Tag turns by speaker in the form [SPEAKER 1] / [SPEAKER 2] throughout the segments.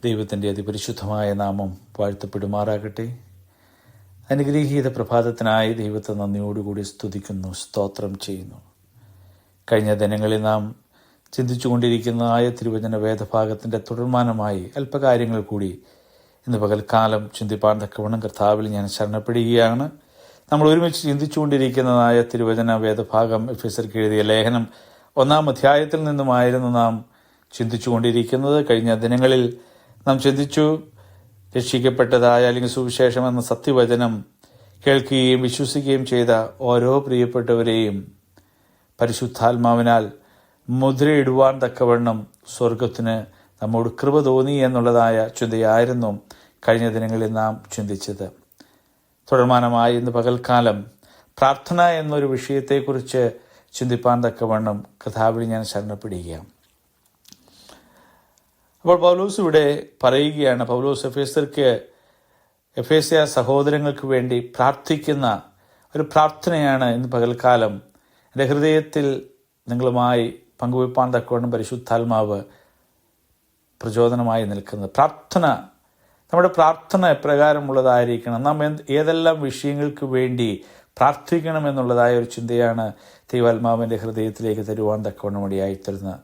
[SPEAKER 1] ദൈവത്തിൻ്റെ അതിപരിശുദ്ധമായ നാമം വാഴ്ത്തപ്പെടുമാറാകട്ടെ. അനുഗ്രഹീത പ്രഭാതത്തിനായി ദൈവത്തെ നന്ദിയോടുകൂടി സ്തുതിക്കുന്നു, സ്തോത്രം ചെയ്യുന്നു. കഴിഞ്ഞ ദിനങ്ങളിൽ നാം ചിന്തിച്ചുകൊണ്ടിരിക്കുന്നതായ തിരുവചന വേദഭാഗത്തിൻ്റെ തുടർമാനമായി അല്പകാര്യങ്ങൾ കൂടി ഇന്ന് പകൽക്കാലം ചിന്തിപ്പാൻ തക്കവണ്ണം കർത്താവിൽ ഞാൻ ശരണപ്പെടുകയാണ്. നമ്മൾ ഒരുമിച്ച് ചിന്തിച്ചുകൊണ്ടിരിക്കുന്നതായ തിരുവചന വേദഭാഗം എഫെസ്യർക്ക് എഴുതിയ ലേഖനം 1-ാം അധ്യായത്തിൽ നിന്നുമായിരുന്നു നാം ചിന്തിച്ചുകൊണ്ടിരിക്കുന്നത്. കഴിഞ്ഞ ദിനങ്ങളിൽ നാം ചിന്തിച്ചു, രക്ഷിക്കപ്പെട്ടതായ അല്ലെങ്കിൽ സുവിശേഷം എന്ന സത്യവചനം കേൾക്കുകയും വിശ്വസിക്കുകയും ചെയ്ത ഓരോ പ്രിയപ്പെട്ടവരെയും പരിശുദ്ധാത്മാവിനാൽ മുദ്രയിടുവാൻ തക്കവണ്ണം സ്വർഗത്തിന് നമ്മോട് കൃപ തോന്നി എന്നുള്ളതായ ചിന്തയായിരുന്നു കഴിഞ്ഞ ദിനങ്ങളിൽ നാം ചിന്തിച്ചത്. തുടർമാനമായി ഇന്ന് പകൽക്കാലം പ്രാർത്ഥന എന്നൊരു വിഷയത്തെക്കുറിച്ച് ചിന്തിപ്പാൻ തക്കവണ്ണം കർത്താവിൽ ഞാൻ ശരണപ്പെടുകയാണ്. അപ്പോൾ പൗലോസ് ഇവിടെ പറയുകയാണ്, പൗലോസ് എഫേസ്യ സഹോദരങ്ങൾക്ക് വേണ്ടി പ്രാർത്ഥിക്കുന്ന ഒരു പ്രാർത്ഥനയാണ് ഇന്ന് പകൽക്കാലം എൻ്റെ ഹൃദയത്തിൽ നിങ്ങളുമായി പങ്കുവയ്പ്പാൻ തക്കവണ്ണം പരിശുദ്ധാത്മാവ് പ്രചോദനമായി നിൽക്കുന്നത്. നമ്മുടെ പ്രാർത്ഥന എപ്രകാരമുള്ളതായിരിക്കണം, നാം ഏതെല്ലാം വിഷയങ്ങൾക്ക് വേണ്ടി പ്രാർത്ഥിക്കണം എന്നുള്ളതായ ഒരു ചിന്തയാണ് ദൈവാത്മാവിൻ്റെ ഹൃദയത്തിലേക്ക് തരുവാൻ തക്കവണ്ണം ഇടയായിത്തരുന്നത്.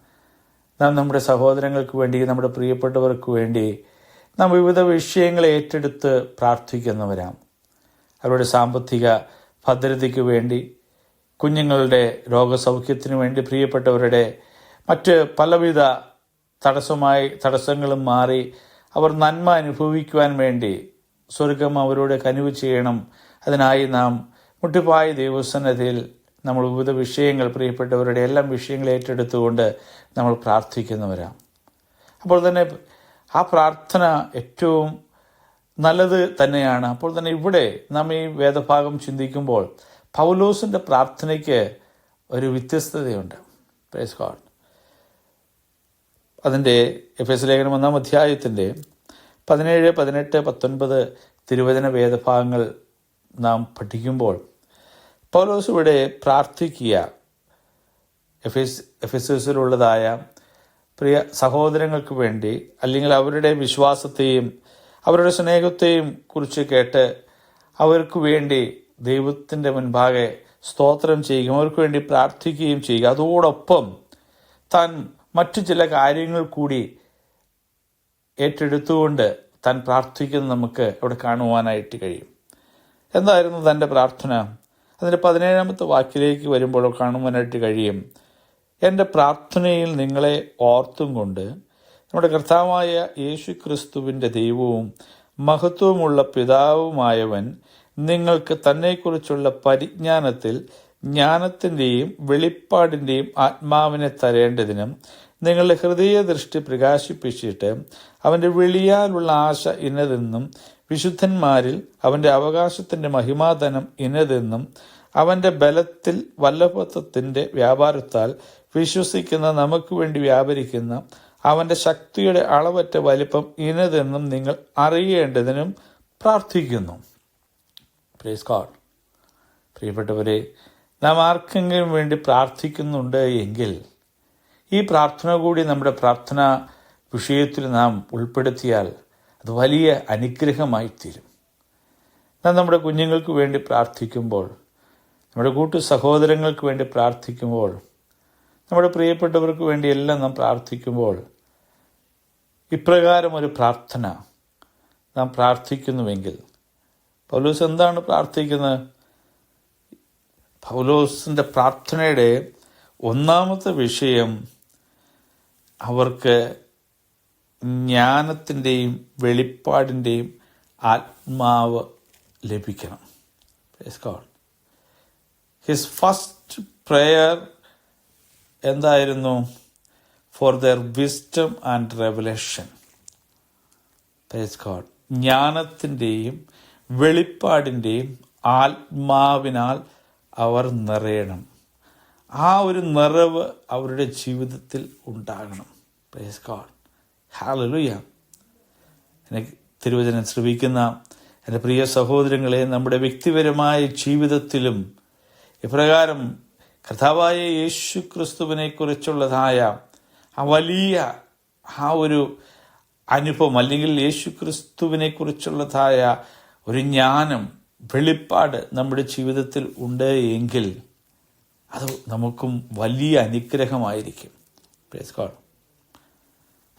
[SPEAKER 1] നാം നമ്മുടെ സഹോദരങ്ങൾക്ക് വേണ്ടി, നമ്മുടെ പ്രിയപ്പെട്ടവർക്ക് വേണ്ടി നാം വിവിധ വിഷയങ്ങളെ ഏറ്റെടുത്ത് പ്രാർത്ഥിക്കുന്നവരാണ്. അവരുടെ സാമ്പത്തിക ഭദ്രതയ്ക്ക് വേണ്ടി, കുഞ്ഞുങ്ങളുടെ രോഗസൗഖ്യത്തിന് വേണ്ടി, പ്രിയപ്പെട്ടവരുടെ മറ്റ് പലവിധ തടസ്സങ്ങളും മാറി അവർ നന്മ അനുഭവിക്കുവാൻ വേണ്ടി സ്വർഗം അവരോട് കനിവ് ചെയ്യണം. അതിനായി നാം മുട്ടിപ്പായ ദൈവസന്നിധിയിൽ നമ്മൾ വിവിധ വിഷയങ്ങൾ, പ്രിയപ്പെട്ടവരുടെ എല്ലാം വിഷയങ്ങൾ ഏറ്റെടുത്തുകൊണ്ട് നമ്മൾ പ്രാർത്ഥിക്കുന്നവരാണ്. അപ്പോൾ തന്നെ ആ പ്രാർത്ഥന ഏറ്റവും നല്ലത് തന്നെയാണ്. അപ്പോൾ തന്നെ ഇവിടെ നാം ഈ വേദഭാഗം ചിന്തിക്കുമ്പോൾ പൗലോസിൻ്റെ പ്രാർത്ഥനയ്ക്ക് ഒരു വ്യത്യസ്തതയുണ്ട്. Praise God. അതിൻ്റെ എഫെസ്യ ലേഖനം 1-ാം അധ്യായത്തിൻ്റെ 17, 18, 19 തിരുവചന വേദഭാഗങ്ങൾ നാം പഠിക്കുമ്പോൾ പൗലോസ് ഇവിടെ പ്രാർത്ഥിക്കുക എഫെസ്യസിലുള്ളതായ പ്രിയ സഹോദരങ്ങൾക്ക് വേണ്ടി, അല്ലെങ്കിൽ അവരുടെ വിശ്വാസത്തെയും അവരുടെ സ്നേഹത്തെയും കുറിച്ച് കേട്ട് അവർക്ക് വേണ്ടി ദൈവത്തിൻ്റെ മുൻപാകെ സ്തോത്രം ചെയ്യുകയും അവർക്ക് വേണ്ടി പ്രാർത്ഥിക്കുകയും ചെയ്യുക. അതോടൊപ്പം താൻ മറ്റു ചില കാര്യങ്ങൾ കൂടി ഏറ്റെടുത്തുകൊണ്ട് താൻ പ്രാർത്ഥിക്കുന്നത് നമുക്ക് അവിടെ കാണുവാനായിട്ട് കഴിയും. എന്തായിരുന്നു തൻ്റെ പ്രാർത്ഥന? അതിൻ്റെ 17-ാമത്തെ വാക്യത്തിലേക്ക് വരുമ്പോൾ കാണുവാനായിട്ട് കഴിയും, എൻ്റെ പ്രാർത്ഥനയിൽ നിങ്ങളെ ഓർത്തും കൊണ്ട് നമ്മുടെ കർത്താവായ യേശു ക്രിസ്തുവിൻ്റെ ദൈവവും മഹത്വമുള്ള പിതാവുമായവൻ നിങ്ങൾക്ക് തന്നെക്കുറിച്ചുള്ള പരിജ്ഞാനത്തിൽ ജ്ഞാനത്തിൻ്റെയും വെളിപ്പാടിൻ്റെയും ആത്മാവിനെ തരേണ്ടതിനും നിങ്ങളുടെ ഹൃദയദൃഷ്ടി പ്രകാശിപ്പിച്ചിട്ട് അവൻ്റെ വെളിയാലുള്ള ആശ ഇന്നതെന്നും വിശുദ്ധന്മാരിൽ അവൻ്റെ അവകാശത്തിൻ്റെ മഹിമാധനം ഇന്നതെന്നും അവൻ്റെ ബലത്തിൽ വല്ലഭത്വത്തിൻ്റെ വ്യാപാരത്താൽ വിശ്വസിക്കുന്ന നമുക്ക് വേണ്ടി വ്യാപരിക്കുന്ന അവൻ്റെ ശക്തിയുടെ അളവറ്റ വലിപ്പം ഇന്നതെന്നും നിങ്ങൾ അറിയേണ്ടതിനും പ്രാർത്ഥിക്കുന്നു. Praise God. പ്രിയപ്പെട്ടവരെ, നാം ആർക്കെങ്കിലും വേണ്ടി പ്രാർത്ഥിക്കുന്നുണ്ട് എങ്കിൽ ഈ പ്രാർത്ഥന കൂടി നമ്മുടെ പ്രാർത്ഥനാ വിഷയത്തിൽ നാം ഉൾപ്പെടുത്തിയാൽ അത് വലിയ അനുഗ്രഹമായി തീരും. നാം നമ്മുടെ കുഞ്ഞുങ്ങൾക്ക് വേണ്ടി പ്രാർത്ഥിക്കുമ്പോൾ, നമ്മുടെ കൂട്ടു സഹോദരങ്ങൾക്ക് വേണ്ടി പ്രാർത്ഥിക്കുമ്പോൾ, നമ്മുടെ പ്രിയപ്പെട്ടവർക്ക് വേണ്ടി എല്ലാം നാം പ്രാർത്ഥിക്കുമ്പോൾ ഇപ്രകാരം ഒരു പ്രാർത്ഥന നാം പ്രാർത്ഥിക്കുന്നുവെങ്കിൽ, പൗലോസ് എന്താണ് പ്രാർത്ഥിക്കുന്നത്? പൗലോസിൻ്റെ പ്രാർത്ഥനയുടെ ഒന്നാമത്തെ വിഷയം അവർക്ക് ജ്ഞാനത്തിൻ്റെയും വെളിപ്പാടിൻ്റെയും ആത്മാവ് ലഭിക്കണം. Praise God. His first prayer എന്തായിരുന്നു? For their wisdom and revelation. Praise God. ജ്ഞാനത്തിൻ്റെയും വെളിപ്പാടിൻ്റെയും ആത്മാവിനാൽ അവർ നിറയണം. ആ ഒരു നിറവ് അവരുടെ ജീവിതത്തിൽ ഉണ്ടാകണം. Praise God. ഹല്ലേലൂയ. എനിക്ക് തിരുവചനം ശ്രവിക്കുന്ന എൻ്റെ പ്രിയ സഹോദരങ്ങളെ, നമ്മുടെ വ്യക്തിപരമായ ജീവിതത്തിലും ഇപ്രകാരം കർത്താവായ യേശു ക്രിസ്തുവിനെ കുറിച്ചുള്ളതായ ആ വലിയ ഒരു അനുഭവം അല്ലെങ്കിൽ യേശു ക്രിസ്തുവിനെ കുറിച്ചുള്ളതായ ഒരു ജ്ഞാനം, വെളിപ്പാട് നമ്മുടെ ജീവിതത്തിൽ ഉണ്ട് എങ്കിൽ അത് നമുക്കും വലിയ അനുഗ്രഹമായിരിക്കും. Praise God.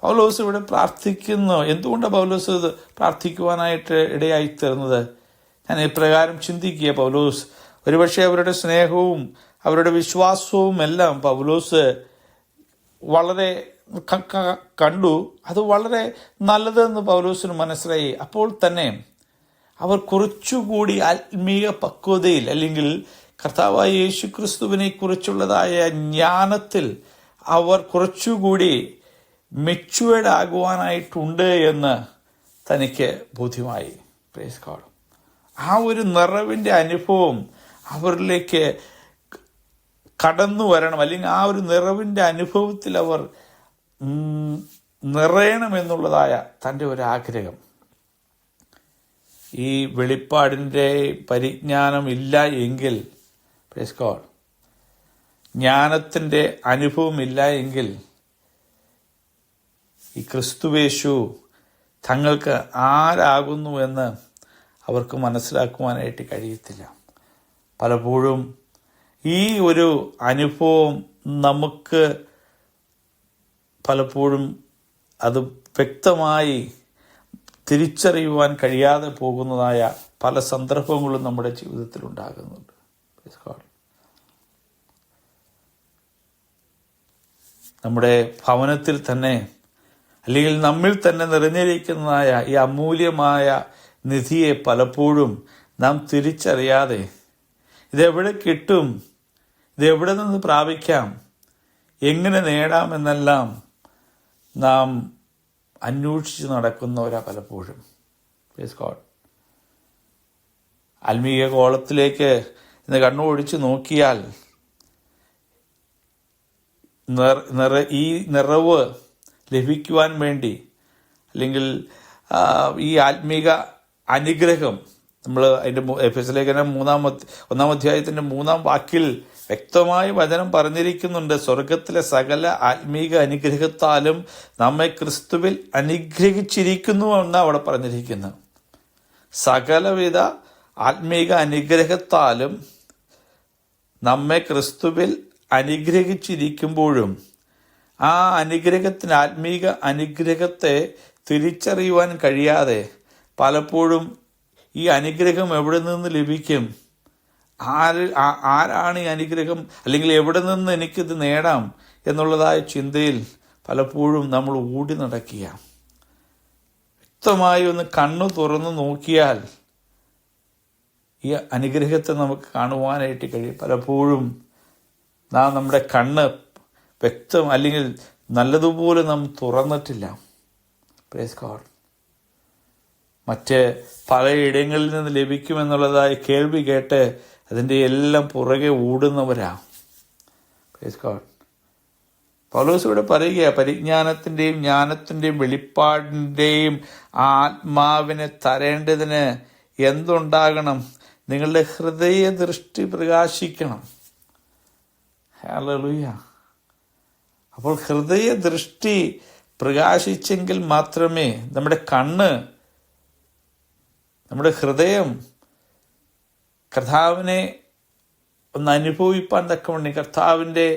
[SPEAKER 1] പൗലോസ് ഇവിടെ പ്രാർത്ഥിക്കുന്നു. എന്തുകൊണ്ടാണ് പൗലോസ് ഇത് പ്രാർത്ഥിക്കുവാനായിട്ട് ഇടയായി തീർന്നത്? ഞാൻ ഇപ്രകാരം ചിന്തിക്കുക. പൗലോസ് ഒരുപക്ഷെ അവരുടെ സ്നേഹവും അവരുടെ വിശ്വാസവും എല്ലാം പൗലോസ് വളരെ കണ്ടു. അത് വളരെ നല്ലതെന്ന് പൗലോസിന് മനസ്സിലായി. അപ്പോൾ തന്നെ അവർ കുറച്ചുകൂടി ആത്മീയ പക്വതയിൽ അല്ലെങ്കിൽ കർത്താവായ യേശു ക്രിസ്തുവിനെ കുറിച്ചുള്ളതായ ജ്ഞാനത്തിൽ അവർ കുറച്ചുകൂടി മെച്യൂർഡ് ആകുവാനായിട്ടുണ്ട് എന്ന് തനിക്ക് ബോധ്യമായി. Praise God. ആ ഒരു നിറവിൻ്റെ അനുഭവം അവരിലേക്ക് കടന്നു വരണം, അല്ലെങ്കിൽ ആ ഒരു നിറവിൻ്റെ അനുഭവത്തിൽ അവർ നിറയണമെന്നുള്ളതായ തൻ്റെ ഒരാഗ്രഹം. ഈ വെളിപ്പാടിൻ്റെ പരിജ്ഞാനം ഇല്ല എങ്കിൽ, പ്രൈസ് ഗോഡ്, ജ്ഞാനത്തിൻ്റെ അനുഭവം ഇല്ല എങ്കിൽ ഈ ക്രിസ്തുവേശു തങ്ങൾക്ക് ആരാകുന്നു എന്ന് അവർക്ക് മനസ്സിലാക്കുവാനായിട്ട് കഴിയത്തില്ല. പലപ്പോഴും ഈ ഒരു അനുഭവം നമുക്ക് പലപ്പോഴും അത് വ്യക്തമായി തിരിച്ചറിയുവാൻ കഴിയാതെ പോകുന്നതായ പല സന്ദർഭങ്ങളും നമ്മുടെ ജീവിതത്തിൽ ഉണ്ടാകുന്നുണ്ട്. നമ്മുടെ ഭവനത്തിൽ തന്നെ അല്ലെങ്കിൽ നമ്മിൽ തന്നെ നിറഞ്ഞിരിക്കുന്നതായ ഈ അമൂല്യമായ നിധിയെ പലപ്പോഴും നാം തിരിച്ചറിയാതെ ഇതെവിടെ കിട്ടും, ഇതെവിടെ നിന്ന് പ്രാപിക്കാം, എങ്ങനെ നേടാമെന്നെല്ലാം നാം അന്വേഷിച്ച് നടക്കുന്നവരാ പലപ്പോഴും. Praise God. ആത്മീയ കോളത്തിലേക്ക് ഇന്ന് കണ്ണോടിച്ച് നോക്കിയാൽ ഈ നിറവ് ലഭിക്കുവാൻ വേണ്ടി അല്ലെങ്കിൽ ഈ ആത്മീക അനുഗ്രഹം നമ്മൾ അതിൻ്റെ എഫെസ്യ ലേഖനം 1-ാം അധ്യായത്തിൻ്റെ 3-ാം വാക്കിൽ വ്യക്തമായി വചനം പറഞ്ഞിരിക്കുന്നുണ്ട്. സ്വർഗത്തിലെ സകല ആത്മീക അനുഗ്രഹത്താലും നമ്മെ ക്രിസ്തുവിൽ അനുഗ്രഹിച്ചിരിക്കുന്നു എന്നാണ് അവിടെ പറഞ്ഞിരിക്കുന്നത്. സകലവിധ ആത്മീക അനുഗ്രഹത്താലും നമ്മെ ക്രിസ്തുവിൽ അനുഗ്രഹിച്ചിരിക്കുമ്പോഴും ആ അനുഗ്രഹത്തിന്, ആത്മീക അനുഗ്രഹത്തെ തിരിച്ചറിയുവാൻ കഴിയാതെ പലപ്പോഴും ഈ അനുഗ്രഹം എവിടെ നിന്ന് ലഭിക്കും, ആരാണ് ഈ അനുഗ്രഹം, അല്ലെങ്കിൽ എവിടെ നിന്ന് എനിക്കിത് നേടാം എന്നുള്ളതായ ചിന്തയിൽ പലപ്പോഴും നമ്മൾ ഓടി നടക്കുക. വ്യക്തമായി ഒന്ന് കണ്ണു തുറന്നു നോക്കിയാൽ ഈ അനുഗ്രഹത്തെ നമുക്ക് കാണുവാനായിട്ട് കഴിയും. പലപ്പോഴും നാം നമ്മുടെ കണ്ണ് വ്യക്തം അല്ലെങ്കിൽ നല്ലതുപോലെ നാം തുറന്നിട്ടില്ല. Praise God. മറ്റ് പലയിടങ്ങളിൽ നിന്ന് ലഭിക്കുമെന്നുള്ളതായ കേൾവി കേട്ട് അതിൻ്റെ എല്ലാം പുറകെ ഓടുന്നവരാ. Praise God. പൗലോസ് ഇവിടെ പറയുക, പരിജ്ഞാനത്തിൻ്റെയും ജ്ഞാനത്തിൻ്റെയും വെളിപ്പാടിൻ്റെയും ആത്മാവിനെ തരേണ്ടതിന് എന്തുണ്ടാകണം? നിങ്ങളുടെ ഹൃദയ ദൃഷ്ടി പ്രകാശിക്കണം. ഹല്ലേലൂയ. അപ്പോൾ ഹൃദയ ദൃഷ്ടി പ്രകാശിച്ചെങ്കിൽ മാത്രമേ നമ്മുടെ കണ്ണ്, നമ്മുടെ ഹൃദയം കർത്താവിനെ ഒന്ന് അനുഭവിപ്പാൻ തക്കവണ്ണം, കർത്താവിൻ്റെ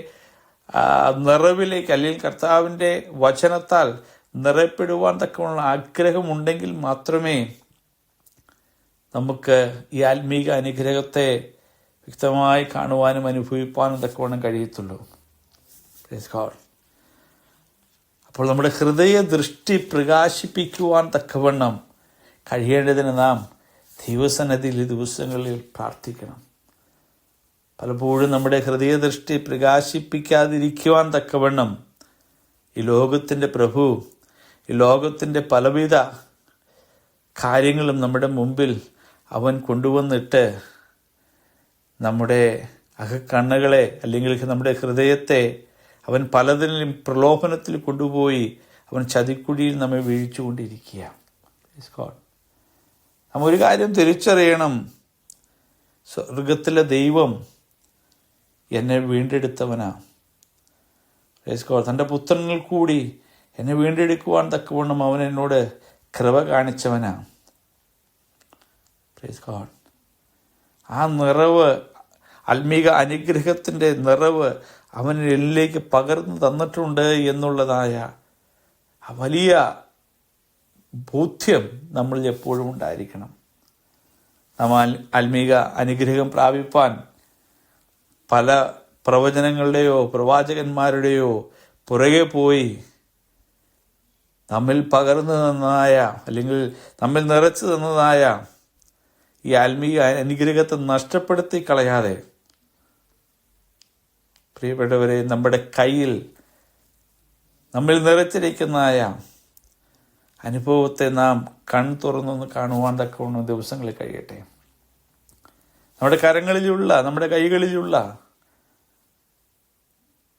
[SPEAKER 1] നിറവിലേക്ക് അല്ലെങ്കിൽ കർത്താവിൻ്റെ വചനത്താൽ നിറയപ്പെടുവാൻ തക്കവണ്ണം ആഗ്രഹമുണ്ടെങ്കിൽ മാത്രമേ നമുക്ക് ഈ ആത്മീക അനുഗ്രഹത്തെ വ്യക്തമായി കാണുവാനും അനുഭവിപ്പാനും തക്കവണ്ണം കഴിയത്തുള്ളൂ. Praise God. അപ്പോൾ നമ്മുടെ ഹൃദയ ദൃഷ്ടി പ്രകാശിപ്പിക്കുവാൻ തക്കവണ്ണം കഴിയേണ്ടതിന് നാം ദൈവസന്നിധിയിൽ ഈ ദിവസങ്ങളിൽ പ്രാർത്ഥിക്കണം. പലപ്പോഴും നമ്മുടെ ഹൃദയദൃഷ്ടി പ്രകാശിപ്പിക്കാതിരിക്കുവാൻ തക്കവണ്ണം ഈ ലോകത്തിൻ്റെ പ്രഭു, ഈ ലോകത്തിൻ്റെ പലവിധ കാര്യങ്ങളും നമ്മുടെ മുമ്പിൽ അവൻ കൊണ്ടുവന്നിട്ട് നമ്മുടെ അകക്കണ്ണുകളെ അല്ലെങ്കിൽ നമ്മുടെ ഹൃദയത്തെ അവൻ പലതിനും പ്രലോഭനത്തിൽ കൊണ്ടുപോയി അവൻ ചതിക്കുഴിയിൽ നമ്മെ വീഴ്ചുകൊണ്ടിരിക്കുക. നാം ഒരു കാര്യം തിരിച്ചറിയണം, സ്വർഗത്തിലെ ദൈവം എന്നെ വീണ്ടെടുത്തവനാ. തൻ്റെ പുത്രനിൽ കൂടി എന്നെ വീണ്ടെടുക്കുവാൻ തക്കവണ്ണം അവൻ എന്നോട് കൃപ കാണിച്ചവനാണ്. Praise God. ആ നിറവ്, ആത്മീക അനുഗ്രഹത്തിൻ്റെ നിറവ് അവൻ എന്നിലേക്ക് പകർന്നു തന്നിട്ടുണ്ട് എന്നുള്ളതായ ആ വലിയ ബോധ്യം നമ്മളിൽ എപ്പോഴും ഉണ്ടായിരിക്കണം. നാം ആത്മീക അനുഗ്രഹം പ്രാപിപ്പാൻ പല പ്രവചനങ്ങളുടെയോ പ്രവാചകന്മാരുടെയോ പുറകെ പോയി നമ്മിൽ പകർന്നു തന്നതായ അല്ലെങ്കിൽ നമ്മിൽ നിറച്ചു തന്നതായ ഈ ആത്മീയ അനുഗ്രഹത്തെ നഷ്ടപ്പെടുത്തി കളയാതെ, പ്രിയപ്പെട്ടവരെ, നമ്മുടെ കയ്യിൽ നമ്മിൽ നിറച്ചിരിക്കുന്നതായ അനുഭവത്തെ നാം കൺ തുറന്നൊന്ന് കാണുവാൻ തക്കവണ്ണം ദിവസങ്ങളിൽ കഴിയട്ടെ. നമ്മുടെ കരങ്ങളിലുള്ള, നമ്മുടെ കൈകളിലുള്ള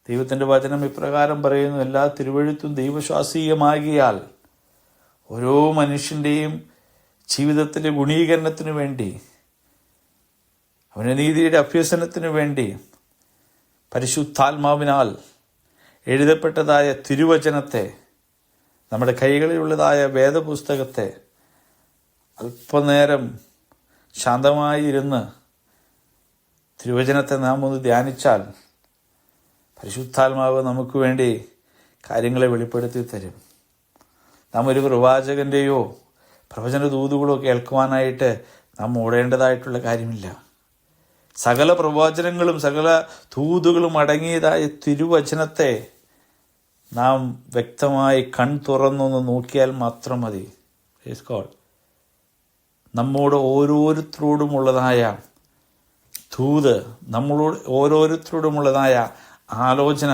[SPEAKER 1] ദൈവത്തിൻ്റെ വചനം ഇപ്രകാരം പറയുന്നു: എല്ലാ തിരുവെഴുത്തും ദൈവശാസ്ത്രീയമാകിയാൽ ഓരോ മനുഷ്യൻ്റെയും ജീവിതത്തിലെ ഗുണീകരണത്തിനു വേണ്ടി, അവൻ്റെ നീതിയുടെ അഭ്യസനത്തിനു വേണ്ടി പരിശുദ്ധാത്മാവിനാൽ എഴുതപ്പെട്ടതായ തിരുവചനത്തെ, നമ്മുടെ കൈകളിലുള്ളതായ വേദപുസ്തകത്തെ അല്പനേരം ശാന്തമായി ഇരുന്ന് തിരുവചനത്തെ നാം ഒന്ന് ധ്യാനിച്ചാൽ പരിശുദ്ധാത്മാവ് നമുക്ക് വേണ്ടി കാര്യങ്ങളെ വെളിപ്പെടുത്തി തരും. നാം ഒരു പ്രവാചകൻ്റെയോ പ്രവചന ദൂതുകളോ കേൾക്കുവാനായിട്ട് നാം ഓടേണ്ടതായിട്ടുള്ള കാര്യമില്ല. സകല പ്രവചനങ്ങളും സകല ദൂതുകളും അടങ്ങിയതായ തിരുവചനത്തെ നാം വ്യക്തമായി കൺ തുറന്നൊന്ന് നോക്കിയാൽ മാത്രം മതി. Praise God. നമ്മോട് ഓരോരുത്തരോടുമുള്ളതായ ദൂത്, നമ്മളോട് ഓരോരുത്തരോടുമുള്ളതായ ആലോചന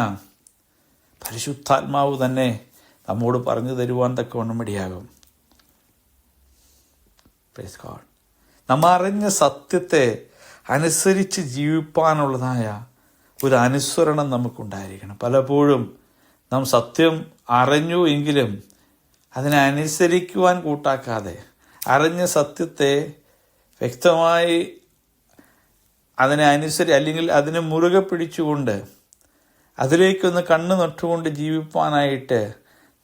[SPEAKER 1] പരിശുദ്ധാത്മാവ് തന്നെ നമ്മോട് പറഞ്ഞു തരുവാൻ തക്കവണ്ണം ഇടയാകും. Praise God. നമ്മ അറിഞ്ഞ സത്യത്തെ അനുസരിച്ച് ജീവിപ്പാനുള്ളതായ ഒരു അനുസരണം നമുക്കുണ്ടായിരിക്കണം. പലപ്പോഴും നാം സത്യം അറിഞ്ഞു എങ്കിലും അതിനെ അനുസരിക്കുവാൻ കൂട്ടാക്കാതെ, അറിഞ്ഞ സത്യത്തെ വ്യക്തമായി അതിനെ അല്ലെങ്കിൽ അതിനെ മുറുകെ പിടിച്ചുകൊണ്ട് അതിലേക്കൊന്ന് കണ്ണു നട്ടുകൊണ്ട് ജീവിപ്പാനായിട്ട്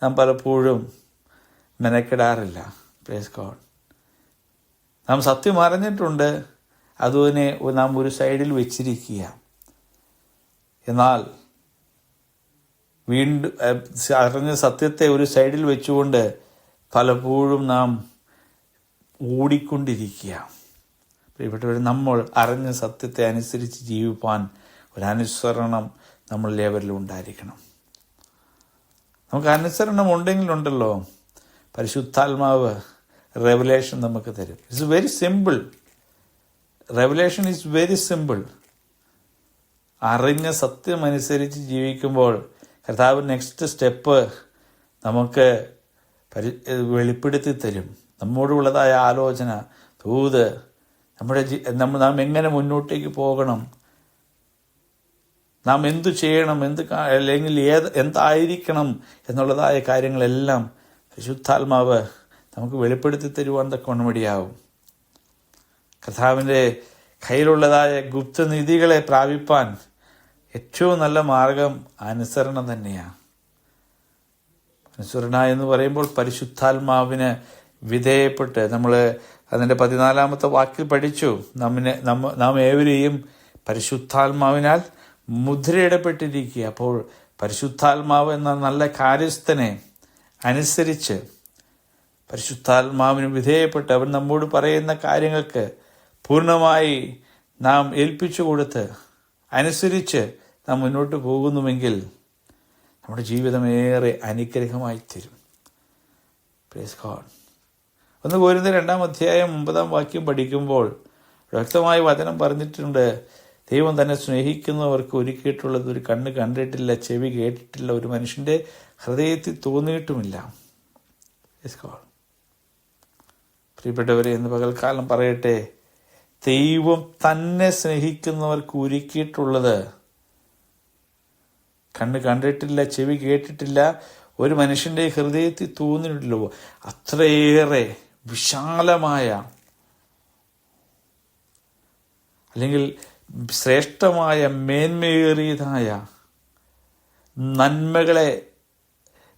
[SPEAKER 1] നാം പലപ്പോഴും മെനക്കെടാറില്ല. Praise God. നാം സത്യം അറിഞ്ഞിട്ടുണ്ട്, അതിനെ നാം ഒരു സൈഡിൽ വെച്ചിരിക്കുക. എന്നാൽ വീണ്ടും അറിഞ്ഞ സത്യത്തെ ഒരു സൈഡിൽ വെച്ചുകൊണ്ട് പലപ്പോഴും നാം ഓടിക്കൊണ്ടിരിക്കുക. പ്രിയപ്പെട്ടവർ, നമ്മൾ അറിഞ്ഞ സത്യത്തെ അനുസരിച്ച് ജീവിപ്പാൻ ഒരു അനുസരണം നമ്മളെല്ലാവരിലും ഉണ്ടായിരിക്കണം. നമുക്ക് അനുസരണം ഉണ്ടെങ്കിലുണ്ടല്ലോ, പരിശുദ്ധാത്മാവ് റെവലേഷൻ നമുക്ക് തരും. It's very simple. Revelation is very simple. അറിഞ്ഞ സത്യം അനുസരിച്ച് ജീവിക്കുമ്പോൾ കർത്താവ് നെക്സ്റ്റ് സ്റ്റെപ്പ് നമുക്ക് വെളിപ്പെടുത്തി തരും. നമ്മോടുള്ളതായ ആലോചന, ദൂത്, നാം എങ്ങനെ മുന്നോട്ടേക്ക് പോകണം, നാം എന്തു ചെയ്യണം, അല്ലെങ്കിൽ എന്തായിരിക്കണം എന്നുള്ളതായ കാര്യങ്ങളെല്ലാം പരിശുദ്ധാത്മാവ് നമുക്ക് വെളിപ്പെടുത്തി തരുവാൻ തക്കവണ്ണം ഇടയാവും. കർത്താവിൻ്റെ കയ്യിലുള്ളതായ ഗുപ്തനിധികളെ പ്രാപിപ്പാൻ ഏറ്റവും നല്ല മാർഗം അനുസരണം തന്നെയാണ്. അനുസരണ എന്ന് പറയുമ്പോൾ പരിശുദ്ധാത്മാവിന് വിധേയപ്പെട്ട്, നമ്മൾ അതിൻ്റെ 14-ാമത്തെ വാക്കിൽ പഠിച്ചു, നാം ഏവരെയും പരിശുദ്ധാത്മാവിനാൽ മുദ്രയിടപ്പെട്ടിരിക്കുക. അപ്പോൾ പരിശുദ്ധാത്മാവ് എന്ന നല്ല കാര്യസ്ഥനെ അനുസരിച്ച് പരിശുദ്ധാത്മാവിന് വിധേയപ്പെട്ട് അവൻ നമ്മോട് പറയുന്ന കാര്യങ്ങൾക്ക് പൂർണ്ണമായി നാം ഏൽപ്പിച്ചു കൊടുത്ത് അനുസരിച്ച് നാം മുന്നോട്ട് പോകുന്നുവെങ്കിൽ നമ്മുടെ ജീവിതം ഏറെ അനുഗ്രഹമായി തീരും. Praise God. 1 കൊരിന്ത്യർ 2-ാം പഠിക്കുമ്പോൾ വ്യക്തമായ വചനം പറഞ്ഞിട്ടുണ്ട്, ദൈവം തന്നെ സ്നേഹിക്കുന്നവർക്ക് ഒരുക്കിയിട്ടുള്ളത് ഒരു കണ്ണ് കണ്ടിട്ടില്ല, ചെവി കേട്ടിട്ടില്ല, ഒരു മനുഷ്യൻ്റെ ഹൃദയത്തിൽ തോന്നിയിട്ടുമില്ല. Praise God. പ്രിയപ്പെട്ടവരെ, ഇന്ന് പകൽക്കാലം പറയട്ടെ, ദൈവം തന്നെ സ്നേഹിക്കുന്നവർക്ക് ഒരുക്കിയിട്ടുള്ളത് കണ്ണ് കണ്ടിട്ടില്ല, ചെവി കേട്ടിട്ടില്ല, ഒരു മനുഷ്യൻ്റെ ഹൃദയത്തിൽ തോന്നിയിട്ടില്ലോ. അത്രയേറെ വിശാലമായ അല്ലെങ്കിൽ ശ്രേഷ്ഠമായ മേന്മയേറിയതായ നന്മകളെ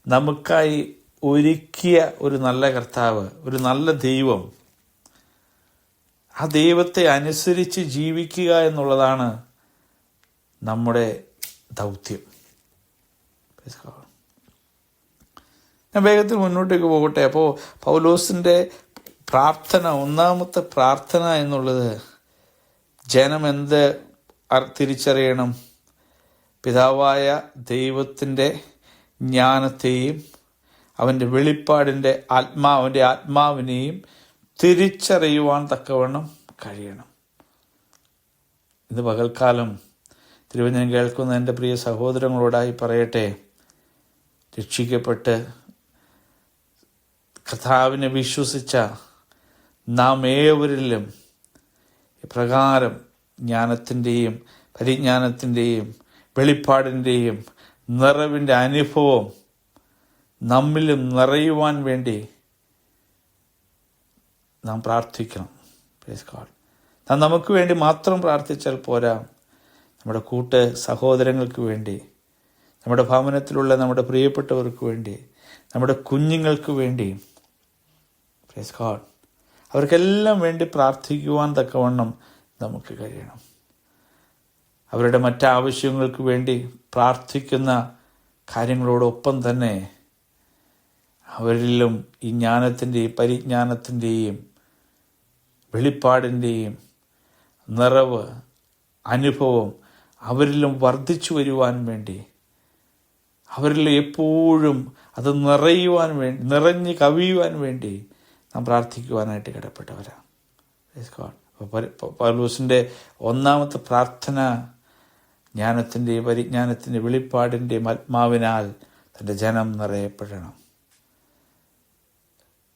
[SPEAKER 1] നമുക്കായി ഒരുക്കിയ ഒരു നല്ല കർത്താവ്, ഒരു നല്ല ദൈവം. ആ ദൈവത്തെ അനുസരിച്ച് ജീവിക്കുക എന്നുള്ളതാണ് നമ്മുടെ ദൗത്യം. ഞാൻ വേഗത്തിൽ മുന്നോട്ടേക്ക് പോകട്ടെ. അപ്പോൾ പൗലോസിൻ്റെ പ്രാർത്ഥന, ഒന്നാമത്തെ പ്രാർത്ഥന എന്നുള്ളത് ജനം എന്ത് തിരിച്ചറിയണം? പിതാവായ ദൈവത്തിൻ്റെ ജ്ഞാനത്തെയും അവൻ്റെ വെളിപ്പാടിൻ്റെ അവൻ്റെ ആത്മാവിനെയും തിരിച്ചറിയുവാൻ തക്കവണ്ണം കഴിയണം. ഇത് പകൽക്കാലം തിരുവചനം കേൾക്കുന്ന എൻ്റെ പ്രിയ സഹോദരങ്ങളോടായി പറയട്ടെ, രക്ഷിക്കപ്പെട്ട് കർത്താവിനെ വിശ്വസിച്ച നാം ഏവരിലും ഇപ്രകാരം ജ്ഞാനത്തിൻ്റെയും പരിജ്ഞാനത്തിൻ്റെയും വെളിപ്പാടിൻ്റെയും നിറവിൻ്റെ അനുഭവം നമ്മിലും നിറയുവാൻ വേണ്ടി നാം പ്രാർത്ഥിക്കണം. Praise God. നാം നമുക്ക് വേണ്ടി മാത്രം പ്രാർത്ഥിച്ചാൽ പോരാ, നമ്മുടെ സഹോദരങ്ങൾക്ക് വേണ്ടി, നമ്മുടെ ഭവനത്തിലുള്ള നമ്മുടെ പ്രിയപ്പെട്ടവർക്ക് വേണ്ടി, നമ്മുടെ കുഞ്ഞുങ്ങൾക്ക് വേണ്ടി, പ്രൈസ് ഗോഡ്, അവർക്കെല്ലാം വേണ്ടി പ്രാർത്ഥിക്കുവാൻ തക്കവണ്ണം നമുക്ക് കഴിയണം. അവരുടെ മറ്റാവശ്യങ്ങൾക്ക് വേണ്ടി പ്രാർത്ഥിക്കുന്ന കാര്യങ്ങളോടൊപ്പം തന്നെ അവരിലും ഈ ജ്ഞാനത്തിൻ്റെയും പരിജ്ഞാനത്തിൻ്റെയും വെളിപ്പാടിൻ്റെയും നിറവ് അനുഭവം അവരിലും വർദ്ധിച്ചു വരുവാൻ വേണ്ടി, അവരിൽ എപ്പോഴും അത് നിറഞ്ഞ് കവിയുവാൻ വേണ്ടി നാം പ്രാർത്ഥിക്കുവാനായിട്ട് കടപ്പെട്ടവരാണ്. പൗലോസിൻ്റെ ഒന്നാമത്തെ പ്രാർത്ഥന ജ്ഞാനത്തിൻ്റെയും പരിജ്ഞാനത്തിൻ്റെ വെളിപ്പാടിൻ്റെയും ആത്മാവിനാൽ തൻ്റെ ജനം നിറയപ്പെടണം.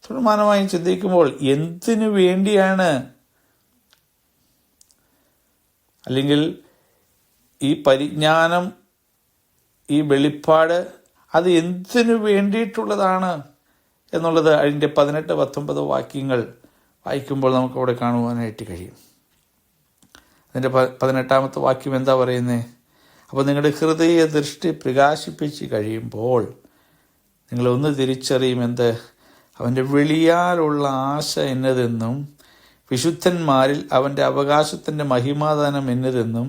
[SPEAKER 1] തുടർമാനമായും ചിന്തിക്കുമ്പോൾ എന്തിനു വേണ്ടിയാണ്, അല്ലെങ്കിൽ ഈ പരിജ്ഞാനം, ഈ വെളിപ്പാട് അത് എന്തിനു വേണ്ടിയിട്ടുള്ളതാണ് എന്നുള്ളത് അതിൻ്റെ 18-19 വാക്യങ്ങൾ വായിക്കുമ്പോൾ നമുക്കവിടെ കാണുവാനായിട്ട് കഴിയും. അതിൻ്റെ 18-ാമത്തെ വാക്യം എന്താ പറയുന്നത്? അപ്പോൾ നിങ്ങളുടെ ഹൃദയ ദൃഷ്ടി പ്രകാശിപ്പിച്ച് കഴിയുമ്പോൾ നിങ്ങളൊന്ന് തിരിച്ചറിയും, എന്ത്? അവൻ്റെ വെളിയാലുള്ള ആശ എന്നതെന്നും വിശുദ്ധന്മാരിൽ അവൻ്റെ അവകാശത്തിൻ്റെ മഹിമാദാനം എന്നതെന്നും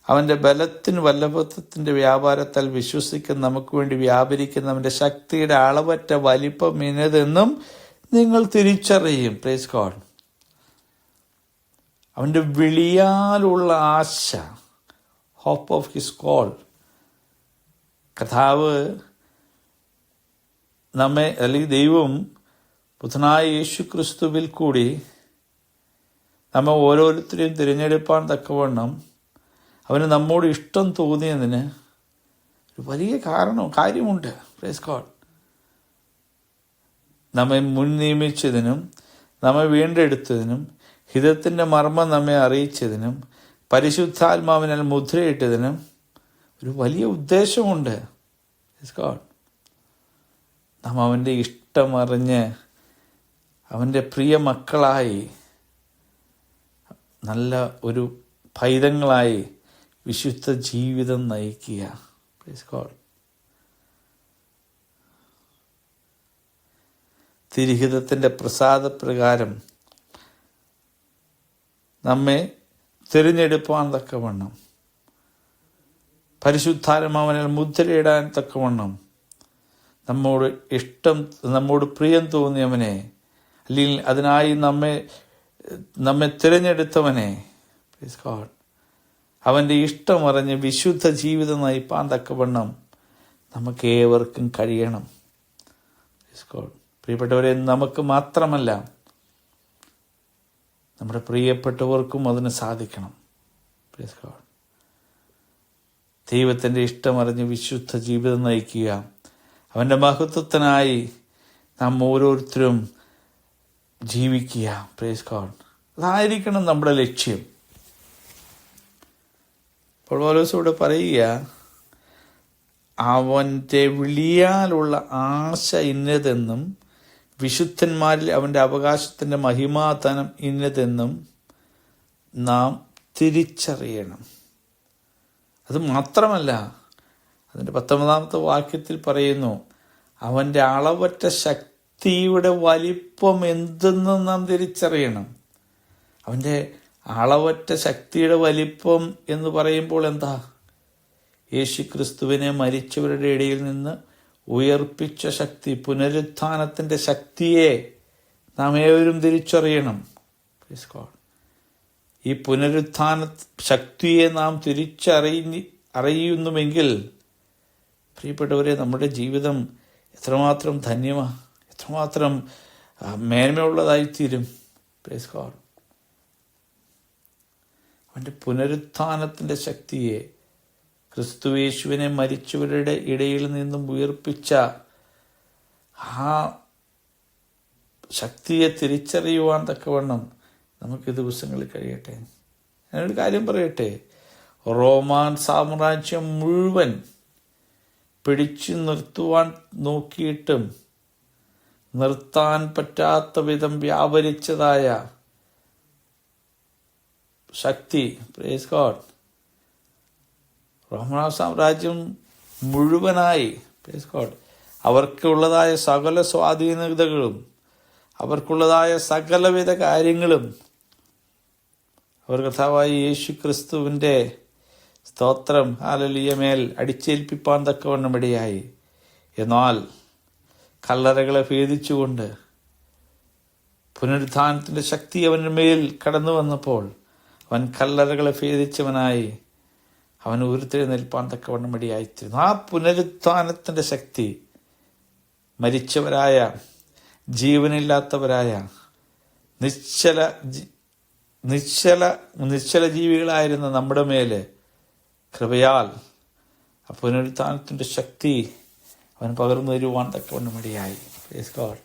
[SPEAKER 1] അവൻ്റെ ബലത്തിന് വല്ലഭത്വത്തിൻ്റെ വ്യാപാരത്താൽ വിശ്വസിക്കുന്ന നമുക്ക് വേണ്ടി വ്യാപരിക്കുന്ന അവൻ്റെ ശക്തിയുടെ അളവറ്റ വലിപ്പം എന്നതെന്നും നിങ്ങൾ തിരിച്ചറിയും. Praise God. അവൻ്റെ വിളിയാലുള്ള ആശ, ഹോപ്പ് ഓഫ് ഹിസ് കോൾ. കർത്താവ് നമ്മെ, അല്ലെങ്കിൽ ദൈവം പുത്രനായ യേശു ക്രിസ്തുവിൽ കൂടി നമ്മെ ഓരോരുത്തരെയും തിരഞ്ഞെടുപ്പാൻ തക്കവണ്ണം അവന് നമ്മോട് ഇഷ്ടം തോന്നിയതിന് ഒരു വലിയ കാര്യമുണ്ട്. Praise God. നമ്മെ മുൻ നിയമിച്ചതിനും നമ്മെ വീണ്ടെടുത്തതിനും ഹിതത്തിൻ്റെ മർമ്മം നമ്മെ അറിയിച്ചതിനും പരിശുദ്ധാത്മാവിനാൽ മുദ്രയിട്ടതിനും ഒരു വലിയ ഉദ്ദേശമുണ്ട്. Praise God. നാം അവൻ്റെ ഇഷ്ടമറിഞ്ഞ് അവൻ്റെ പ്രിയ മക്കളായി, നല്ല ഒരു പൈതങ്ങളായി വിശുദ്ധ ജീവിതം നയിക്കുക. Praise God. തിരുഹിതത്തിൻ്റെ പ്രസാദപ്രകാരം നമ്മെ തിരഞ്ഞെടുപ്പാൻ തക്കവണ്ണം, പരിശുദ്ധാത്മാവിനാൽ മുദ്രയിടാൻ തക്കവണ്ണം നമ്മോട് പ്രിയം തോന്നിയവനെ, അല്ലെങ്കിൽ അതിനായി നമ്മെ തിരഞ്ഞെടുത്തവനെ, പ്രൈസ് ഗോഡ്, അവൻ്റെ ഇഷ്ടമറിഞ്ഞ് വിശുദ്ധ ജീവിതം നയിപ്പാൻ തക്കവണ്ണം നമുക്ക് ഏവർക്കും കഴിയണം. Praise God. പ്രിയപ്പെട്ടവരെ, നമുക്ക് മാത്രമല്ല, നമ്മുടെ പ്രിയപ്പെട്ടവർക്കും അതിന് സാധിക്കണം. Praise God. ദൈവത്തിൻ്റെ ഇഷ്ടമറിഞ്ഞ് വിശുദ്ധ ജീവിതം നയിക്കുക, അവൻ്റെ മഹത്വത്തിനായി നാം ഓരോരുത്തരും ജീവിക്കുക. Praise God. അതായിരിക്കണം നമ്മുടെ ലക്ഷ്യം. അപ്പോൾ പൗലോസ് ഇവിടെ പറയുക, അവൻ്റെ വിളിയാലുള്ള ആശ ഇന്നതെന്നും വിശുദ്ധന്മാരിൽ അവൻ്റെ അവകാശത്തിൻ്റെ മഹിമാധനം ഇന്നതെന്നും നാം തിരിച്ചറിയണം. അത് മാത്രമല്ല, അതിൻ്റെ 19-ാമത്തെ വാക്യത്തിൽ പറയുന്നു, അവൻ്റെ അളവറ്റ ശക്തിയുടെ വലിപ്പം എന്തെന്ന് നാം തിരിച്ചറിയണം. അവൻ്റെ അളവറ്റ ശക്തിയുടെ വലിപ്പം എന്ന് പറയുമ്പോൾ എന്താ? യേശുക്രിസ്തുവിനെ മരിച്ചവരുടെ ഇടയിൽ നിന്ന് ഉയർപ്പിച്ച ശക്തി, പുനരുത്ഥാനത്തിൻ്റെ ശക്തിയെ നാം ഏവരും തിരിച്ചറിയണം. ഈ പുനരുത്ഥാന ശക്തിയെ നാം അറിയുന്നുവെങ്കിൽ പ്രിയപ്പെട്ടവരെ, നമ്മുടെ ജീവിതം എത്രമാത്രം ധന്യമാണ്, എത്രമാത്രം മേന്മയുള്ളതായിത്തീരും. Praise God. അവൻ്റെ പുനരുത്ഥാനത്തിൻ്റെ ശക്തിയെ, ക്രിസ്തുയേശുവിനെ മരിച്ചവരുടെ ഇടയിൽ നിന്നും ഉയർപ്പിച്ച ആ ശക്തിയെ തിരിച്ചറിയുവാൻ തക്കവണ്ണം നമുക്ക് ദിവസങ്ങളിൽ കഴിയട്ടെ. ഞാനൊരു കാര്യം പറയട്ടെ, റോമാൻ സാമ്രാജ്യം മുഴുവൻ പിടിച്ചു നിർത്തുവാൻ നോക്കിയിട്ടും നിർത്താൻ പറ്റാത്ത വിധം വ്യാപരിച്ചതായ ശക്തി, പ്രൈസ് ഗോഡ്, റോമാൻ സാമ്രാജ്യം മുഴുവനായി, പ്രൈസ് ഗോഡ്, അവർക്കുള്ളതായ സകല സ്വാധീനതകളും അവർക്കുള്ളതായ സകലവിധ കാര്യങ്ങളും അവർ കർത്താവായ യേശു ക്രിസ്തുവിൻ്റെ സ്തോത്രം ഹല്ലേലൂയ മേൽ അടിച്ചേൽപ്പിപ്പാൻ തക്കവണ്ണം ഇടയായി. എന്നാൽ കല്ലറകളെ ഭേദിച്ചുകൊണ്ട് പുനരുത്ഥാനത്തിൻ്റെ ശക്തി അവൻ്റെ മേൽ കടന്നു വന്നപ്പോൾ അവൻ കല്ലറകളെ ഭേദിച്ചവനായി അവൻ ഉയർത്തെഴുന്നേൽപ്പാൻ തക്കവണ്ണം ഇടയായിത്തീരുന്നു. ആ പുനരുത്ഥാനത്തിൻ്റെ ശക്തി മരിച്ചവരായ, ജീവനില്ലാത്തവരായ, നിശ്ചല ജീവികളായിരുന്ന നമ്മുടെ മേല് കൃപയാൽ ആ പുനരുത്ഥാനത്തിൻ്റെ ശക്തി അവൻ പകർന്നു തരുവാൻ തക്കവണ്ണം ഇടയായി. Price God.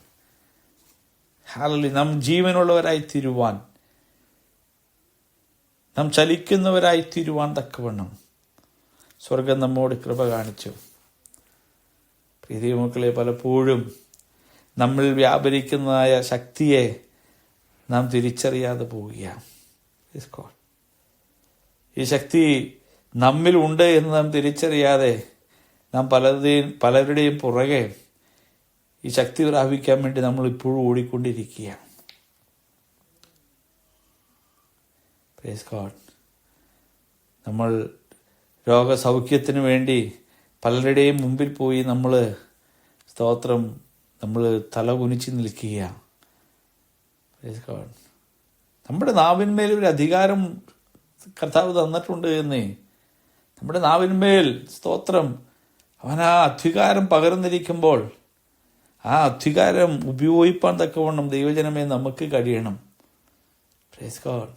[SPEAKER 1] ഹല്ലേലൂയ. നാം ജീവനുള്ളവരായി തീരുവാൻ, നാം ചലിക്കുന്നവരായി തീരുവാൻ തക്കവണ്ണം സ്വർഗം നമ്മോട് കൃപ കാണിച്ചു. പ്രിയ മക്കളെ, പലപ്പോഴും നമ്മൾ വ്യാപരിക്കുന്നതായ ശക്തിയെ നാം തിരിച്ചറിയാതെ പോവുകയാണ്. ഈ ശക്തി നമ്മിലുണ്ട് എന്ന് നാം തിരിച്ചറിയാതെ നാം പലരുടെയും പുറകെ ഈ ശക്തി പ്രാപിക്കാൻ വേണ്ടി നമ്മൾ ഇപ്പോഴും ഓടിക്കൊണ്ടിരിക്കുകയാണ്. Praise God. നമ്മൾ രോഗസൗഖ്യത്തിന് വേണ്ടി പലരുടെയും മുമ്പിൽ പോയി നമ്മൾ സ്തോത്രം നമ്മൾ തല കുനിച്ച് നിൽക്കുകയാണ്. Praise God. നമ്മുടെ നാവിന്മേൽ ഒരു അധികാരം കർത്താവ് തന്നിട്ടുണ്ട് എന്നേ. നമ്മുടെ നാവിന്മേൽ സ്തോത്രം അവൻ ആ അധികാരം പകർന്നിരിക്കുമ്പോൾ ആ അധികാരം ഉപയോഗിപ്പാൻ തക്കവണ്ണം ദൈവജനമേ നമുക്ക് കഴിയണം. Price God.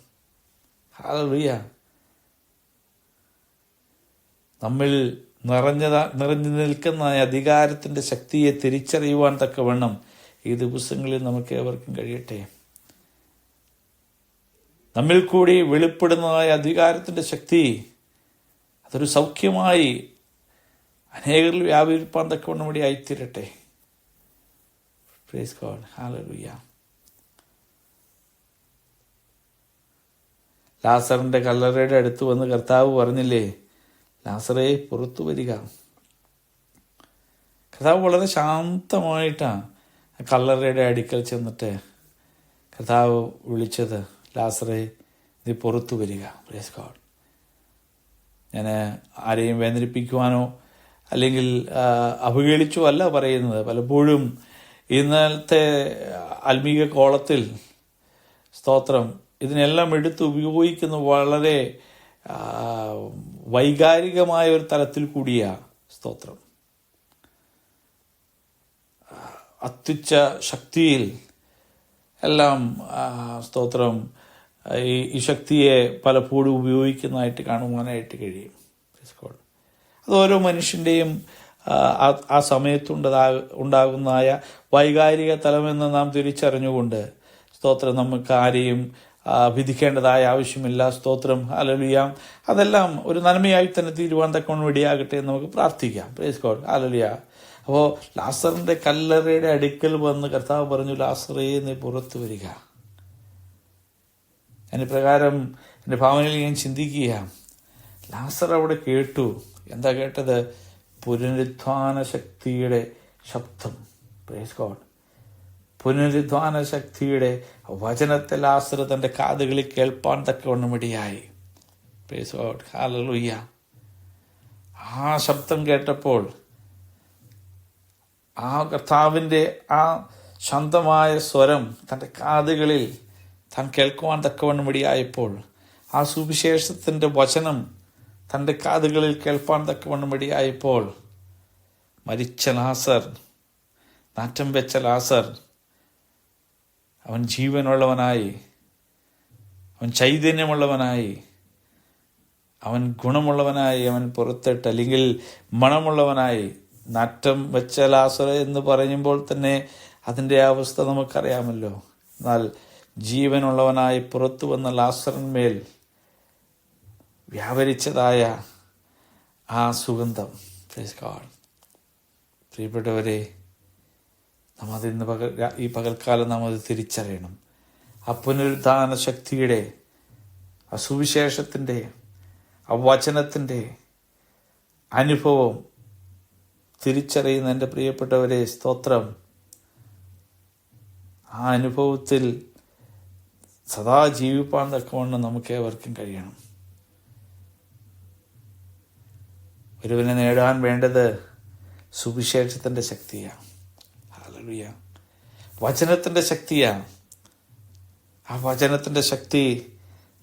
[SPEAKER 1] ഹല്ലേലൂയ. നമ്മിൽ നിറഞ്ഞു നിൽക്കുന്ന അധികാരത്തിൻ്റെ ശക്തിയെ തിരിച്ചറിയുവാൻ തക്കവണ്ണം ഈ ദിവസങ്ങളിൽ നമുക്ക് ഏവർക്കും കഴിയട്ടെ. നമ്മിൽ കൂടി വെളിപ്പെടുന്നതായ അധികാരത്തിൻ്റെ ശക്തി അതൊരു സൗഖ്യമായി അനേകരിൽ വ്യാപരിപ്പാൻ തക്കവണ്ണം ഇവിടെ ആയിത്തീരട്ടെ. Praise God. ഹല്ലേലൂയ. ലാസറിന്റെ കല്ലറയുടെ അടുത്ത് വന്ന് കർത്താവ് പറഞ്ഞില്ലേ, ലാസറേ പുറത്തു വരിക. കർത്താവ് വളരെ ശാന്തമായിട്ടാണ് കല്ലറയുടെ അടുക്കൽ ചെന്നിട്ട് കർത്താവ് വിളിച്ചത്, ലാസറേ നീ പുറത്തു വരിക. Praise God. ഞാൻ ആരെയും വേദനിപ്പിക്കുവാനോ അല്ലെങ്കിൽ അവഹേളിച്ചോ അല്ല പറയുന്നത്. പലപ്പോഴും ഇന്നലത്തെ ആത്മീക കോളത്തിൽ സ്തോത്രം ഇതിനെല്ലാം എടുത്ത് ഉപയോഗിക്കുന്ന വളരെ വൈകാരികമായ ഒരു തലത്തിൽ കൂടിയ സ്തോത്രം. അത്യുച്ച ശക്തിയിൽ എല്ലാം സ്തോത്രം ഈ ശക്തിയെ പലപ്പോഴും ഉപയോഗിക്കുന്നതായിട്ട് കാണുവാനായിട്ട് കഴിയും. അത് ഓരോ മനുഷ്യൻ്റെയും ആ സമയത്തുണ്ടാകുന്നതായ വൈകാരിക തലമെന്ന് നാം തിരിച്ചറിഞ്ഞുകൊണ്ട് സ്തോത്രം നമുക്ക് ആരെയും വിധിക്കേണ്ടതായ ആവശ്യമില്ല. സ്തോത്രം. ഹല്ലേലൂയ. അതെല്ലാം ഒരു നന്മയായി തന്നെ തീരുവാൻ തക്കവണ്ണം ഇടയാകട്ടെ എന്ന് നമുക്ക് പ്രാർത്ഥിക്കാം. Price God. ഹല്ലേലൂയ. അപ്പോൾ ലാസറിന്റെ കല്ലറയുടെ അടുക്കൽ വന്ന് കർത്താവ് പറഞ്ഞു, ലാസറേ നീ പുറത്തു വരിക. അതിന് പ്രകാരം എൻ്റെ ഭാവനയിൽ ഞാൻ ചിന്തിക്കുക, ലാസർ അവിടെ കേട്ടു. എന്താ കേട്ടത്? പുനരുത്ഥാന ശക്തിയുടെ ശബ്ദം, പ്രൈസ് ഗോഡ്, പുനരുദ്ധാന ശക്തിയുടെ വചനത്തെ ലാസർ തൻ്റെ കാതുകളിൽ കേൾപ്പാൻ തക്കവണ്ണം ഇടയായി. Price God, hallelujah. ആ ശബ്ദം കേട്ടപ്പോൾ, ആ കർത്താവിൻ്റെ ആ ശാന്തമായ സ്വരം തൻ്റെ കാതുകളിൽ താൻ കേൾക്കുവാൻ തക്കവണ്ണം ഇടയായപ്പോൾ, ആ സുവിശേഷത്തിൻ്റെ വചനം തൻ്റെ കാതുകളിൽ കേൾപ്പാൻ തക്കവണ്ണം ഇടയായപ്പോൾ, മരിച്ച ലാസർ, നാറ്റം വെച്ച ലാസർ, അവൻ ജീവനുള്ളവനായി, അവൻ ചൈതന്യമുള്ളവനായി, അവൻ ഗുണമുള്ളവനായി, അവൻ പുറത്തിട്ട് അല്ലെങ്കിൽ മണമുള്ളവനായി. നാറ്റം വെച്ച ലാസർ എന്ന് പറയുമ്പോൾ തന്നെ അതിൻ്റെ അവസ്ഥ നമുക്കറിയാമല്ലോ. എന്നാൽ ജീവനുള്ളവനായി പുറത്തു വന്ന ലാസറിന്മേൽ വ്യാപരിച്ചതായ ആ സുഗന്ധം, പ്രൈസ് ഗോഡ്. പ്രിയപ്പെട്ടവരെ, നാം അത് ഇന്ന് ഈ പകൽക്കാലം നാം അത് തിരിച്ചറിയണം. ആ പുനരുദ്ധാന ശക്തിയുടെ, ആ സുവിശേഷത്തിൻ്റെ, ആ വചനത്തിൻ്റെ അനുഭവം തിരിച്ചറിയുന്ന എൻ്റെ പ്രിയപ്പെട്ടവരെ, സ്തോത്രം. ആ അനുഭവത്തിൽ സദാ ജീവിപ്പാൻ തക്കവണ്ണം നമുക്ക് ഏവർക്കും കഴിയണം. ഒരുവനെ നേടാൻ വേണ്ടത് സുവിശേഷത്തിൻ്റെ ശക്തിയാണ്. ഹല്ലേലൂയ. വചനത്തിൻ്റെ ശക്തിയാണ്. ആ വചനത്തിൻ്റെ ശക്തി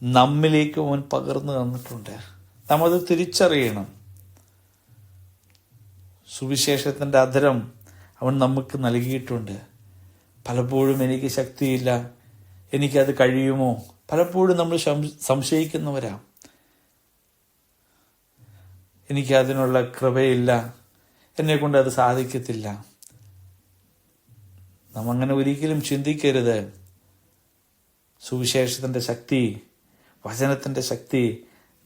[SPEAKER 1] നമ്മിലേക്ക് അവൻ പകർന്നു തന്നിട്ടുണ്ട്. നാം അത് തിരിച്ചറിയണം. സുവിശേഷത്തിൻ്റെ അധരം അവൻ നമുക്ക് നൽകിയിട്ടുണ്ട്. പലപ്പോഴും എനിക്ക് ശക്തിയില്ല, എനിക്കത് കഴിയുമോ, പലപ്പോഴും നമ്മൾ സംശയിക്കുന്നവരാ. എനിക്കതിനുള്ള കൃപയില്ല, എന്നെക്കൊണ്ട് അത് സാധിക്കത്തില്ല. നാം അങ്ങനെ ഒരിക്കലും ചിന്തിക്കരുത്. സുവിശേഷത്തിൻ്റെ ശക്തി, വചനത്തിൻ്റെ ശക്തി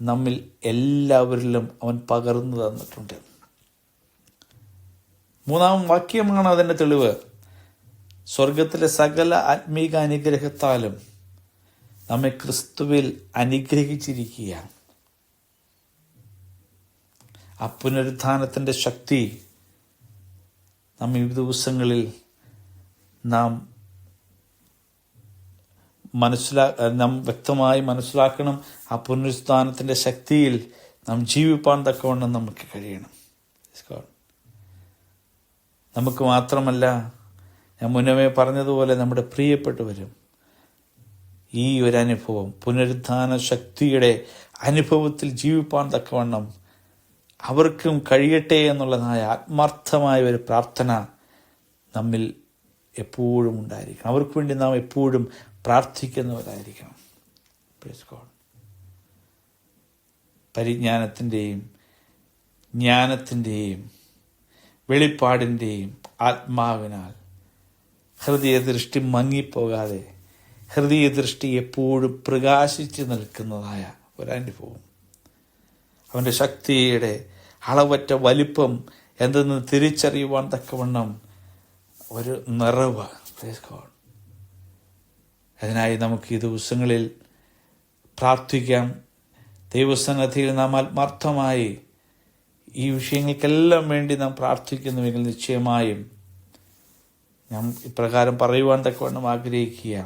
[SPEAKER 1] നമ്മിൽ എല്ലാവരിലും അവൻ പകർന്നു തന്നിട്ടുണ്ട്. മൂന്നാം വാക്യമാണ് അതിൻ്റെ തെളിവ്. സ്വർഗത്തിലെ സകല ആത്മീക അനുഗ്രഹത്താലും നമ്മെ ക്രിസ്തുവിൽ അനുഗ്രഹിച്ചിരിക്കുക. ആ പുനരുദ്ധാനത്തിൻ്റെ ശക്തി നാം ഈ ദിവസങ്ങളിൽ നാം വ്യക്തമായി മനസ്സിലാക്കണം. ആ പുനരുദ്ധാനത്തിൻ്റെ ശക്തിയിൽ നാം ജീവിപ്പാൻ തക്കവണ്ണം നമുക്ക് കഴിയണം. നമുക്ക് മാത്രമല്ല, ഞാൻ മുന്നമേ പറഞ്ഞതുപോലെ നമ്മുടെ പ്രിയപ്പെട്ടവരും ഈ ഒരു അനുഭവം, പുനരുദ്ധാന ശക്തിയുടെ അനുഭവത്തിൽ ജീവിപ്പാൻ തക്കവണ്ണം അവർക്കും കഴിയട്ടെ എന്നുള്ളതായ ആത്മാർത്ഥമായ ഒരു പ്രാർത്ഥന നമ്മിൽ എപ്പോഴും ഉണ്ടായിരിക്കണം. അവർക്ക് വേണ്ടി നാം എപ്പോഴും പ്രാർത്ഥിക്കുന്നവരായിരിക്കണം. Praise God. പരിജ്ഞാനത്തിൻ്റെയും ജ്ഞാനത്തിൻ്റെയും വെളിപ്പാടിൻ്റെയും ആത്മാവിനാൽ ഹൃദയദൃഷ്ടി മങ്ങിപ്പോകാതെ ഹൃദയദൃഷ്ടി എപ്പോഴും പ്രകാശിച്ചു നിൽക്കുന്നതായ ഒരനുഭവം, അവൻ്റെ ശക്തിയുടെ അളവറ്റ വലിപ്പം എന്തെന്ന് തിരിച്ചറിയുവാൻ തക്കവണ്ണം ഒരു നിറവ്. Praise God. അതിനായി നമുക്ക് ഈ ദിവസങ്ങളിൽ പ്രാർത്ഥിക്കാം. ദൈവസന്നിധിയിൽ നാം ആത്മാർത്ഥമായി ഈ വിഷയങ്ങൾക്കെല്ലാം വേണ്ടി നാം പ്രാർത്ഥിക്കുന്നുവെങ്കിൽ നിശ്ചയമായും ഞാൻ ഇപ്രകാരം പറയുവാൻ തക്കവണ്ണം ആഗ്രഹിക്കുക.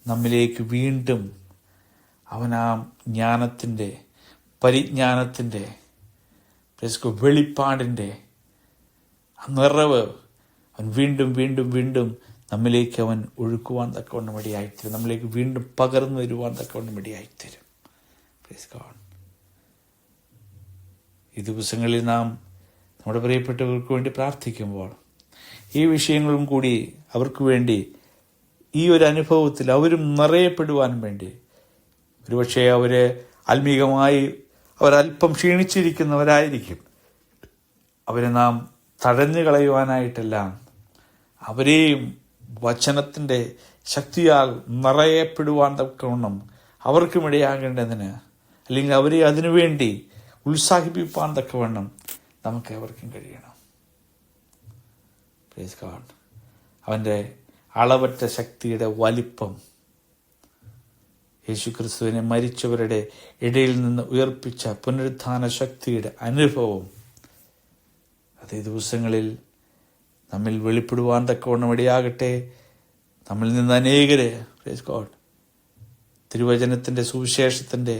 [SPEAKER 1] നമ്മിലേക്ക് വീണ്ടും അവൻ ആ ജ്ഞാനത്തിൻ്റെ, പരിജ്ഞാനത്തിൻ്റെ, വെളിപ്പാടിൻ്റെ ആ നിറവ് അവൻ വീണ്ടും വീണ്ടും വീണ്ടും നമ്മിലേക്ക് അവൻ ഒഴുക്കുവാൻ തക്കവണ്ണം ഇടയായിത്തരും. നമ്മിലേക്ക് വീണ്ടും പകർന്നു വരുവാൻ തക്കവണ്ണം ഇടയായിത്തരും. Praise God. ഈ ദിവസങ്ങളിൽ നാം നമ്മുടെ പ്രിയപ്പെട്ടവർക്ക് വേണ്ടി പ്രാർത്ഥിക്കുമ്പോൾ ഈ വിഷയങ്ങളും കൂടി അവർക്ക് വേണ്ടി ഈ ഒരു അനുഭവത്തിൽ അവരും നിറയപ്പെടുവാനും വേണ്ടി, ഒരുപക്ഷെ ആത്മീകമായി അവരല്പം ക്ഷീണിച്ചിരിക്കുന്നവരായിരിക്കും. അവരെ നാം തടഞ്ഞു കളയുവാനായിട്ടല്ല, അവരെയും വചനത്തിൻ്റെ ശക്തിയാൽ നിറയപ്പെടുവാൻ തക്കവണ്ണം അവർക്കും ഇടയാകേണ്ടതിന്, അല്ലെങ്കിൽ അവരെ അതിനുവേണ്ടി ഉത്സാഹിപ്പിക്കാൻ തക്കവണ്ണം നമുക്ക് അവർക്കും കഴിയണം. Praise God. അവൻ്റെ അളവറ്റ ശക്തിയുടെ വലിപ്പം, യേശുക്രിസ്തുവിനെ മരിച്ചവരുടെ ഇടയിൽ നിന്ന് ഉയർപ്പിച്ച പുനരുദ്ധാന ശക്തിയുടെ അനുഭവം അതേ ദിവസങ്ങളിൽ നമ്മിൽ വെളിപ്പെടുവാൻ തക്കവണ്ണം ഇടയാകട്ടെ. നമ്മിൽ നിന്ന് അനേകര് പ്രൈസ് ഗോഡ് തിരുവചനത്തിൻ്റെ സുവിശേഷത്തിൻ്റെ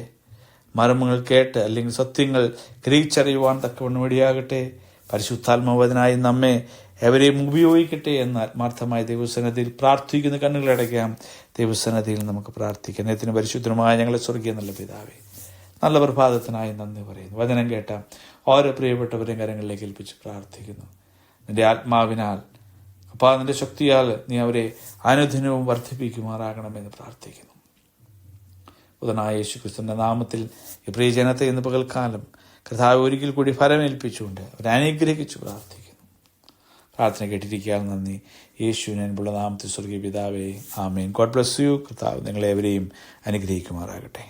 [SPEAKER 1] മർമ്മങ്ങൾ കേട്ട് അല്ലെങ്കിൽ സത്യങ്ങൾ ഗ്രഹിച്ചറിയുവാൻ തക്കവണ്ണം ഇടയാകട്ടെ. പരിശുദ്ധാത്മാവതിനായി നമ്മെ എവരെയും ഉപയോഗിക്കട്ടെ എന്ന് ആത്മാർത്ഥമായ ദൈവസന്നിധിയിൽ പ്രാർത്ഥിക്കുന്ന കണ്ണുകളടയ്ക്കാം. ദൈവസന്നിധിയിൽ നമുക്ക് പ്രാർത്ഥിക്കാം. നേരത്തിന് പരിശുദ്ധമായ ഞങ്ങളെ സ്വർഗീയ നല്ല പിതാവേ, നല്ല പ്രഭാതത്തിനായി നന്ദി പറയുന്നു. വചനം കേട്ട ഓരോ പ്രിയപ്പെട്ടവരെയും കരങ്ങളിലേക്ക് ഏൽപ്പിച്ച് പ്രാർത്ഥിക്കുന്നു. നിന്റെ ആത്മാവിനാൽ അപ്പോൾ നിന്റെ ശക്തിയാൽ നീ അവരെ അനുദിനവും വർദ്ധിപ്പിക്കുമാറാകണമെന്ന് പ്രാർത്ഥിക്കുന്നു. പുതനായ യേശുക്രിസ്തുവിന്റെ നാമത്തിൽ ഈ പ്രിയജനത്തെ ഇന്ന് പകൽക്കാലം കർത്താവ് ഒരിക്കൽ കൂടി ഫലമേൽപ്പിച്ചുകൊണ്ട് അവരെ അനുഗ്രഹിച്ചു പ്രാർത്ഥിക്കുന്നു. പ്രാർത്ഥന കേട്ടിരിക്കാൻ നന്ദി. യേശുവിനെ അൻപുള്ള നാമത്തിൽ സ്വർഗീയ പിതാവേ, ആമേൻ. God bless you. കർത്താവ് നിങ്ങളെവരെയും അനുഗ്രഹിക്കുമാറാകട്ടെ.